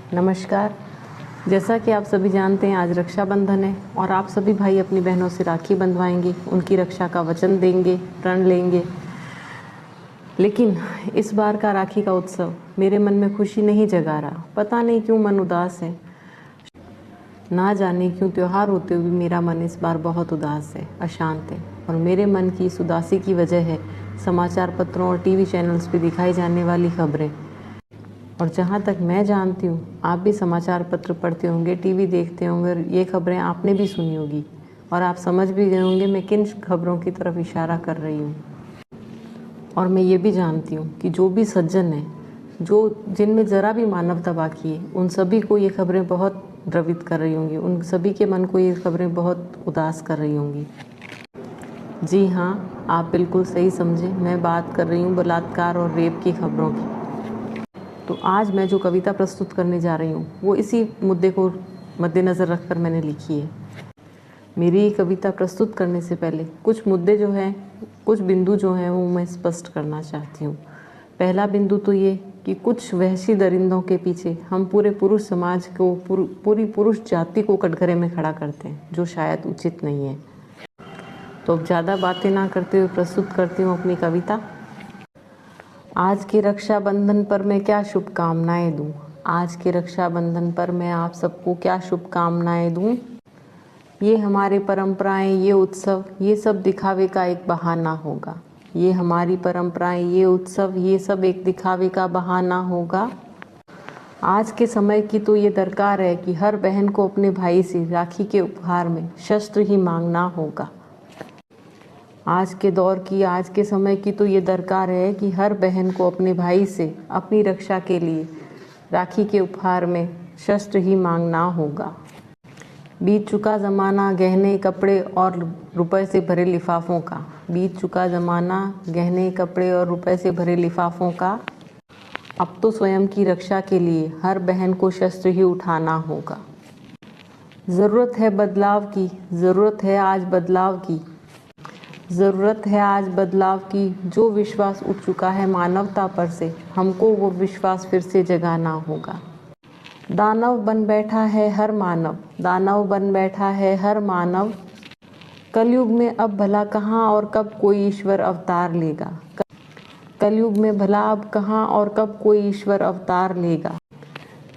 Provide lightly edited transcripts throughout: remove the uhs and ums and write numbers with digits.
नमस्कार। जैसा कि आप सभी जानते हैं, आज रक्षाबंधन है और आप सभी भाई अपनी बहनों से राखी बंधवाएंगे, उनकी रक्षा का वचन देंगे, प्रण लेंगे। लेकिन इस बार का राखी का उत्सव मेरे मन में खुशी नहीं जगा रहा। पता नहीं क्यों मन उदास है। ना जाने क्यों त्यौहार होते हुए मेरा मन इस बार बहुत उदास है, अशांत है। और मेरे मन की इस उदासी की वजह है समाचार पत्रों और टीवी चैनल्स पर दिखाई जाने वाली खबरें। और जहाँ तक मैं जानती हूँ, आप भी समाचार पत्र पढ़ते होंगे, टीवी देखते होंगे और ये खबरें आपने भी सुनी होगी और आप समझ भी गए होंगे मैं किन खबरों की तरफ इशारा कर रही हूँ। और मैं ये भी जानती हूँ कि जो भी सज्जन हैं, जिनमें ज़रा भी मानवता बाकी है, उन सभी को ये खबरें बहुत द्रवित कर रही होंगी, उन सभी के मन को ये खबरें बहुत उदास कर रही होंगी। जी हाँ, आप बिल्कुल सही समझे, मैं बात कर रही हूँ बलात्कार और रेप की खबरों की। तो आज मैं जो कविता प्रस्तुत करने जा रही हूँ वो इसी मुद्दे को मद्देनज़र रखकर मैंने लिखी है। मेरी कविता प्रस्तुत करने से पहले कुछ मुद्दे जो हैं, कुछ बिंदु जो हैं वो मैं स्पष्ट करना चाहती हूँ। पहला बिंदु तो ये कि कुछ वहशी दरिंदों के पीछे हम पूरे पुरुष समाज को, पूरी पुरुष जाति को कटघरे में खड़ा करते हैं, जो शायद उचित नहीं है। तो अब ज़्यादा बातें ना करते हुए प्रस्तुत करती हूँ अपनी कविता। आज के रक्षाबंधन पर मैं क्या शुभकामनाएं दूं? आज के रक्षाबंधन पर मैं आप सबको क्या शुभकामनाएं दूं? ये हमारी परंपराएं, ये उत्सव, ये सब दिखावे का एक बहाना होगा। ये हमारी परंपराएं, ये उत्सव, ये सब एक दिखावे का बहाना होगा। आज के समय की तो ये दरकार है कि हर बहन को अपने भाई से राखी के उपहार में शस्त्र ही मांगना होगा। आज के दौर की, आज के समय की तो ये दरकार है कि हर बहन को अपने भाई से अपनी रक्षा के लिए राखी के उपहार में शस्त्र ही मांगना होगा। बीत चुका ज़माना गहने, कपड़े और रुपए से भरे लिफाफों का। बीत चुका ज़माना गहने, कपड़े और रुपए से भरे लिफाफों का। अब तो स्वयं की रक्षा के लिए हर बहन को शस्त्र ही उठाना होगा। ज़रूरत है बदलाव की, ज़रूरत है आज बदलाव की, ज़रूरत है आज बदलाव की। जो विश्वास उठ चुका है मानवता पर से, हमको वो विश्वास फिर से जगाना होगा। दानव बन बैठा है हर मानव, दानव बन बैठा है हर मानव। कलयुग में अब भला कहाँ और कब कोई ईश्वर अवतार लेगा। कलयुग में भला अब कहाँ और कब कोई ईश्वर अवतार लेगा।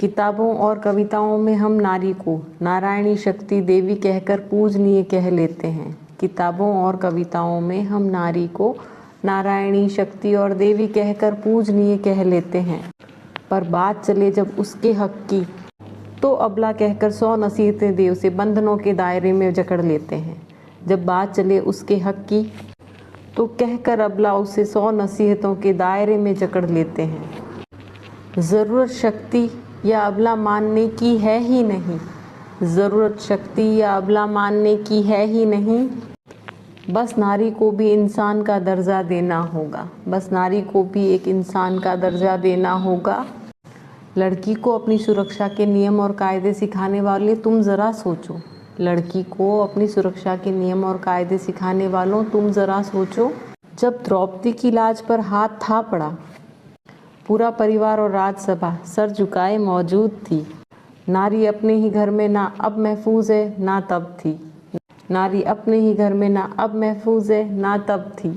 किताबों और कविताओं में हम नारी को नारायणी शक्ति देवी कहकर पूजनीय कह लेते हैं। किताबों और कविताओं में हम नारी को नारायणी शक्ति और देवी कहकर पूजनीय कह लेते हैं, पर बात चले जब उसके हक की तो अबला कहकर 100 नसीहतें दे उसे बंधनों के दायरे में जकड़ लेते हैं। जब बात चले उसके हक की तो कहकर अबला उसे 100 नसीहतों के दायरे में जकड़ लेते हैं। ज़रूरत शक्ति या अबला मानने की है ही नहीं, ज़रूरत शक्ति या अबला मानने की है ही नहीं। बस नारी को भी इंसान का दर्जा देना होगा, बस नारी को भी एक इंसान का दर्जा देना होगा। लड़की को अपनी सुरक्षा के नियम और कायदे सिखाने वाले तुम ज़रा सोचो, लड़की को अपनी सुरक्षा के नियम और कायदे सिखाने वालों तुम ज़रा सोचो। जब द्रौपदी की लाज पर हाथ था पड़ा, पूरा परिवार और राजसभा सर झुकाए मौजूद थी। नारी अपने ही घर में ना अब महफूज है ना तब थी, नारी अपने ही घर में ना अब महफूज है ना तब थी।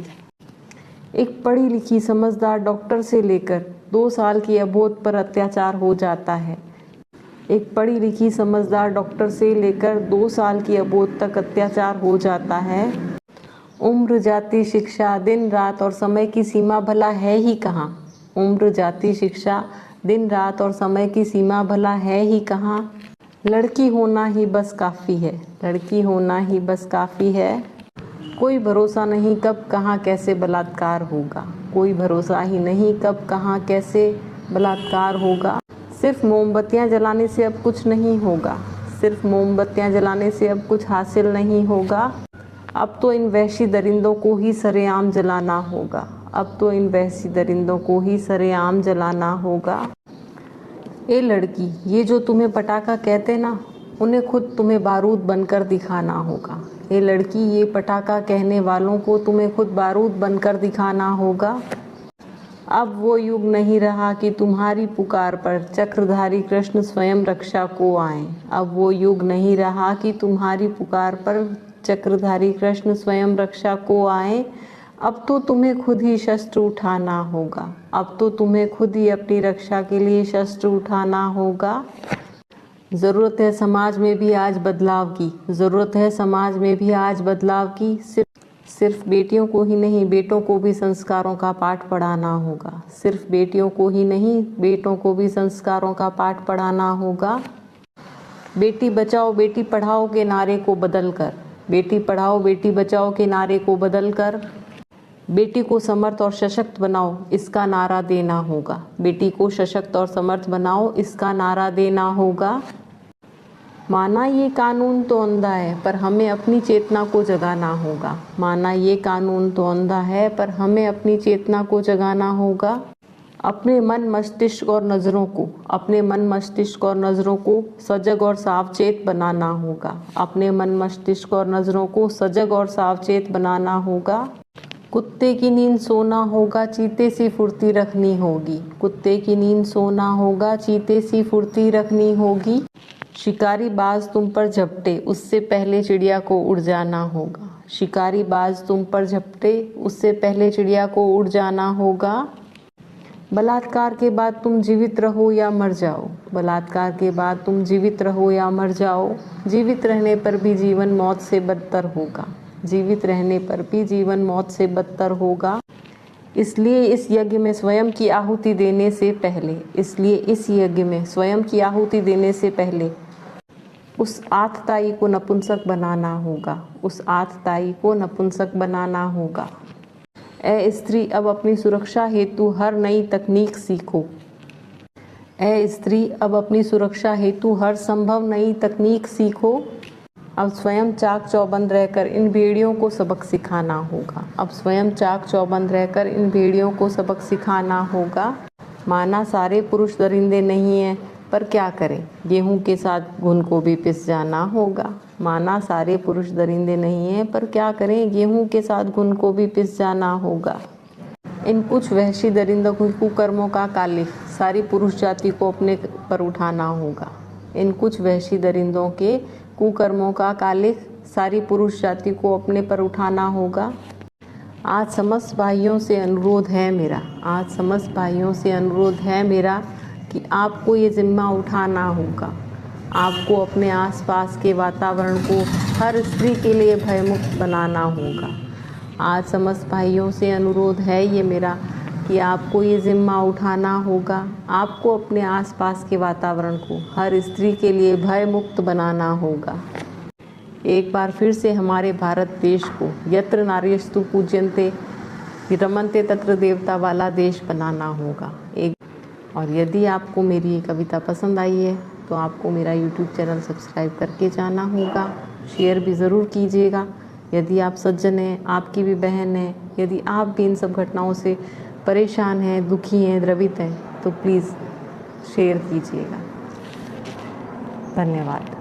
एक पढ़ी लिखी समझदार डॉक्टर से लेकर 2 साल की अबोध पर अत्याचार हो जाता है। एक पढ़ी लिखी समझदार डॉक्टर से लेकर 2 साल की अबोध तक अत्याचार हो जाता है। उम्र, जाति, शिक्षा, दिन रात और समय की सीमा भला है ही कहाँ। उम्र, जाति, शिक्षा, दिन रात और समय की सीमा भला है ही कहाँ। लड़की होना ही बस काफ़ी है, लड़की होना ही बस काफ़ी है। कोई भरोसा नहीं कब कहाँ कैसे बलात्कार होगा, कोई भरोसा ही नहीं कब कहाँ कैसे बलात्कार होगा। सिर्फ मोमबत्तियाँ जलाने से अब कुछ नहीं होगा, सिर्फ मोमबत्तियाँ जलाने से अब कुछ हासिल नहीं होगा। अब तो इन वहशी दरिंदों को ही सरेआम जलाना होगा, अब तो इन वहशी दरिंदों को ही सरेआम जलाना होगा। ए लड़की, ये जो तुम्हें पटाखा कहते ना, उन्हें खुद तुम्हें बारूद बनकर दिखाना होगा। ए लड़की, ये पटाखा कहने वालों को तुम्हें खुद बारूद बनकर दिखाना होगा। अब वो युग नहीं रहा कि तुम्हारी पुकार पर चक्रधारी कृष्ण स्वयं रक्षा को आए। अब वो युग नहीं रहा कि तुम्हारी पुकार पर चक्रधारी कृष्ण स्वयं रक्षा को आए। अब तो तुम्हें खुद ही शस्त्र उठाना होगा। अब तो तुम्हें खुद ही अपनी रक्षा के लिए शस्त्र उठाना होगा। ज़रूरत है समाज में भी आज बदलाव की, ज़रूरत है समाज में भी आज बदलाव की। सिर्फ बेटियों को ही नहीं, बेटों को भी संस्कारों का पाठ पढ़ाना होगा। सिर्फ बेटियों को ही नहीं, बेटों को भी संस्कारों का पाठ पढ़ाना होगा। बेटी बचाओ बेटी पढ़ाओ के नारे को बदलकर, बेटी पढ़ाओ बेटी बचाओ के नारे को बदलकर बेटी को समर्थ और सशक्त बनाओ, इसका नारा देना होगा। बेटी को सशक्त और समर्थ बनाओ, इसका नारा देना होगा। माना ये कानून तो अंधा है, पर हमें अपनी चेतना को जगाना होगा। माना ये कानून तो अंधा है, पर हमें अपनी चेतना को जगाना होगा। अपने मन मस्तिष्क और नज़रों को, अपने मन मस्तिष्क और नज़रों को सजग और सावचेत बनाना होगा। अपने मन मस्तिष्क और नज़रों को सजग और सावचेत बनाना होगा। कुत्ते की नींद सोना होगा, चीते सी फुर्ती रखनी होगी। कुत्ते की नींद सोना होगा, चीते सी फुर्ती रखनी होगी। शिकारी बाज तुम पर झपटे, उससे पहले चिड़िया को उड़ जाना होगा। शिकारी बाज तुम पर झपटे, उससे पहले चिड़िया को उड़ जाना होगा। बलात्कार के बाद तुम जीवित रहो या मर जाओ। बलात्कार के बाद तुम जीवित रहो या मर जाओ। जीवित रहने पर भी जीवन मौत से बदतर होगा। जीवित रहने पर भी जीवन मौत से बदतर होगा। इसलिए इस यज्ञ में स्वयं की आहुति देने से पहले, इसलिए इस यज्ञ में स्वयं की आहुति देने से पहले उस आतताई को नपुंसक बनाना होगा। उस आतताई को नपुंसक बनाना होगा। ए स्त्री, अब अपनी सुरक्षा हेतु हर नई तकनीक सीखो। ए स्त्री, अब अपनी सुरक्षा हेतु हर संभव नई तकनीक सीखो। अब स्वयं चाक चौबंद रहकर इन भेड़ियों को सबक सिखाना होगा। अब स्वयं चाक चौबंद रहकर इन भेड़ियों को सबक सिखाना होगा। माना सारे पुरुष दरिंदे नहीं हैं, पर क्या करें, गेहूं के साथ घुन को भी पिस जाना होगा। माना सारे पुरुष दरिंदे नहीं हैं, पर क्या करें, गेहूं के साथ घुन को भी पिस जाना होगा। इन कुछ वहशी दरिंदों के कुकर्मों का कालिख सारी पुरुष जाति को अपने पर उठाना होगा। इन कुछ वहशी दरिंदों के कुकर्मों का कालिख सारी पुरुष जाति को अपने पर उठाना होगा। आज समस्त भाइयों से अनुरोध है मेरा, आज समस्त भाइयों से अनुरोध है मेरा कि आपको ये जिम्मा उठाना होगा। आपको अपने आसपास के वातावरण को हर स्त्री के लिए भयमुक्त बनाना होगा। आज समस्त भाइयों से अनुरोध है ये मेरा कि आपको ये जिम्मा उठाना होगा। आपको अपने आसपास के वातावरण को हर स्त्री के लिए भयमुक्त बनाना होगा। एक बार फिर से हमारे भारत देश को यत्र नार्यस्तु पूज्यन्ते रमन्ते तत्र देवता वाला देश बनाना होगा। और यदि आपको मेरी ये कविता पसंद आई है तो आपको मेरा YouTube चैनल सब्सक्राइब करके जाना होगा। शेयर भी ज़रूर कीजिएगा। यदि आप सज्जन हैं, आपकी भी बहन है, यदि आप भी इन सब घटनाओं से परेशान हैं, दुखी हैं, द्रवित हैं, तो प्लीज़ शेयर कीजिएगा। धन्यवाद।